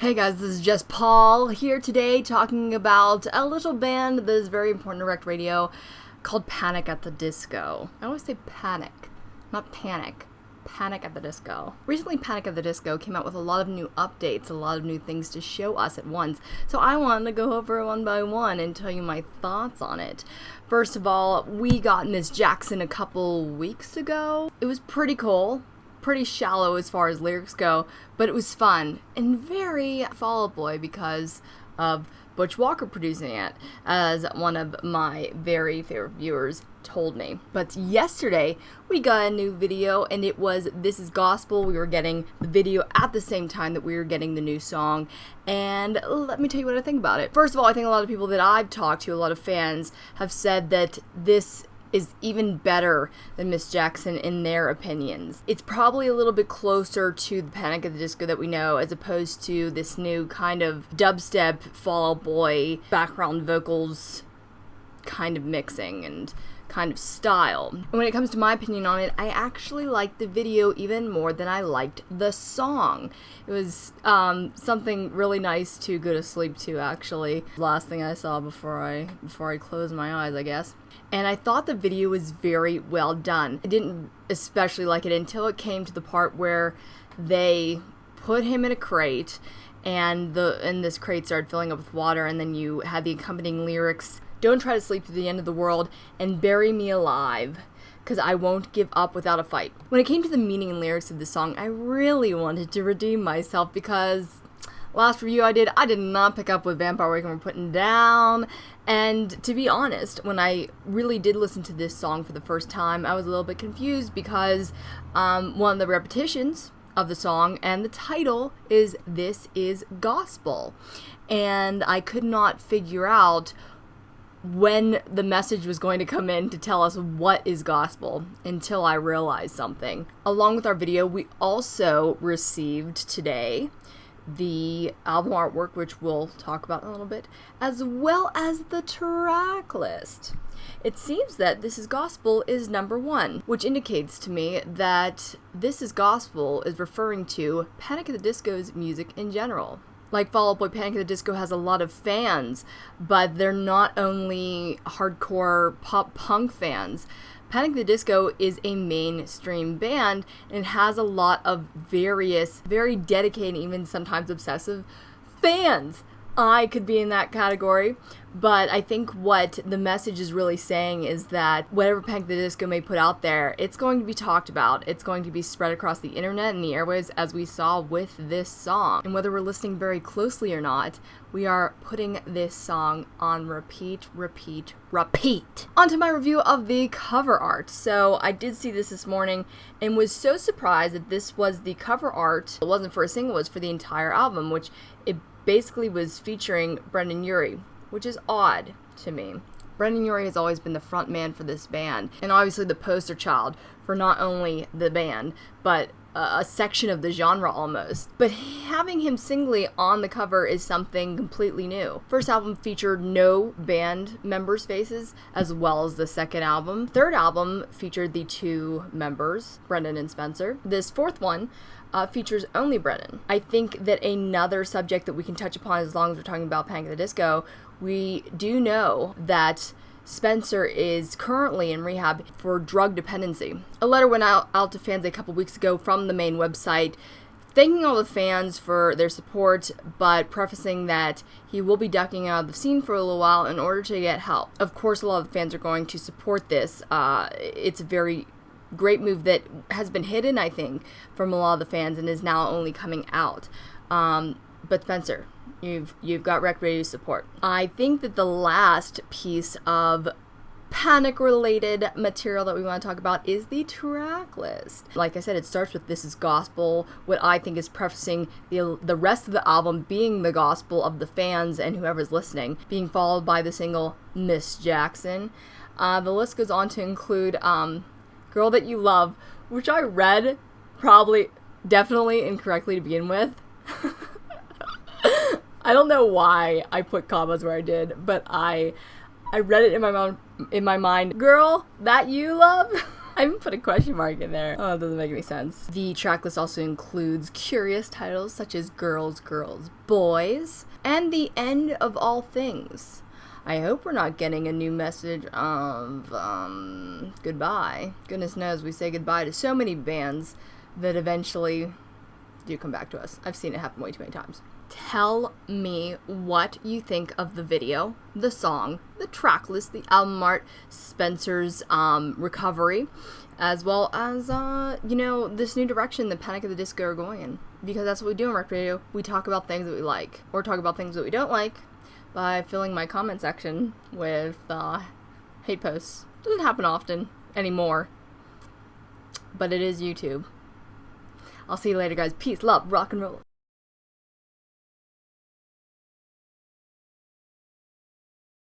Hey guys, this is just Paul here today talking about a little band that is very important to Rec Radio called Panic at the Disco. I always say panic, not panic. Panic at the Disco. Recently, Panic at the Disco came out with a lot of new updates, a lot of new things to show us at once. So I wanted to go over one by one and tell you my thoughts on it. First of all, we got Miss Jackson a couple weeks ago. It was pretty cool. Pretty shallow as far as lyrics go, but it was fun and very Fall Out Boy because of Butch Walker producing it, as one of my very favorite viewers told me. But yesterday we got a new video and it was This Is Gospel. We were getting the video at the same time that we were getting the new song, and let me tell you what I think about it. First of all, I think a lot of people that I've talked to, a lot of fans, have said that this is even better than Miss Jackson in their opinions. It's probably a little bit closer to the Panic at the Disco that we know, as opposed to this new kind of dubstep Fall Out Boy background vocals kind of mixing and kind of style. And when it comes to my opinion on it, I actually liked the video even more than I liked the song. It was something really nice to go to sleep to, actually. Last thing I saw before I closed my eyes, I guess. And I thought the video was very well done. I didn't especially like it until it came to the part where they put him in a crate and this crate started filling up with water, and then you had the accompanying lyrics, "Don't try to sleep to the end of the world and bury me alive, 'cause I won't give up without a fight." When it came to the meaning and lyrics of the song, I really wanted to redeem myself because last review I did not pick up what Vampire Waken were putting down. And to be honest, when I really did listen to this song for the first time, I was a little bit confused because one of the repetitions of the song and the title is This Is Gospel. And I could not figure out when the message was going to come in to tell us what is gospel until I realized something. Along with our video, we also received today the album artwork, which we'll talk about in a little bit, as well as the track list. It seems that This Is Gospel is number 1, which indicates to me that This Is Gospel is referring to Panic at the Disco's music in general. Like Fall Out Boy, Panic at the Disco has a lot of fans, but they're not only hardcore pop punk fans. Panic at the Disco is a mainstream band and has a lot of various, very dedicated, even sometimes obsessive fans. I could be in that category, but I think what the message is really saying is that whatever Panic at the Disco may put out there, it's going to be talked about. It's going to be spread across the internet and the airwaves, as we saw with this song. And whether we're listening very closely or not, we are putting this song on repeat, repeat, repeat. On to my review of the cover art. So I did see this morning and was so surprised that this was the cover art. It wasn't for a single, it was for the entire album, which it basically was featuring Brenon Urie, which is odd to me. Brenon Urie has always been the front man for this band, and obviously the poster child for not only the band, but a section of the genre almost. But having him singly on the cover is something completely new. First album featured no band members' faces, as well as the second album. Third album featured the 2 members, Brendan and Spencer. This fourth one features only Brenon. I think that another subject that we can touch upon, as long as we're talking about Panic at the Disco, we do know that Spencer is currently in rehab for drug dependency. A letter went out to fans a couple weeks ago from the main website, thanking all the fans for their support, but prefacing that he will be ducking out of the scene for a little while in order to get help. Of course, a lot of the fans are going to support this. It's a very great move that has been hidden, I think, from a lot of the fans and is now only coming out. But Spencer, you've got Rec Radio support. I think that the last piece of Panic-related material that we want to talk about is the track list. Like I said, it starts with This Is Gospel, what I think is prefacing the rest of the album being the gospel of the fans and whoever's listening, being followed by the single Miss Jackson. The list goes on to include Girl That You Love, which I read definitely incorrectly to begin with. I don't know why I put commas where I did, but I read it in my mind. Girl That You Love. I even put a question mark in there. Oh, it doesn't make any sense. The tracklist also includes curious titles such as Girls, Girls, Boys, and The End of All Things. I hope we're not getting a new message of, goodbye. Goodness knows we say goodbye to so many bands that eventually do come back to us. I've seen it happen way too many times. Tell me what you think of the video, the song, the track list, the album art, Spencer's recovery, as well as, this new direction that Panic at the Disco are going in. Because that's what we do on Rec Radio. We talk about things that we like, or talk about things that we don't like, by filling my comment section with hate posts. Doesn't happen often anymore, but it is YouTube. I'll see you later, guys. Peace, love, rock and roll.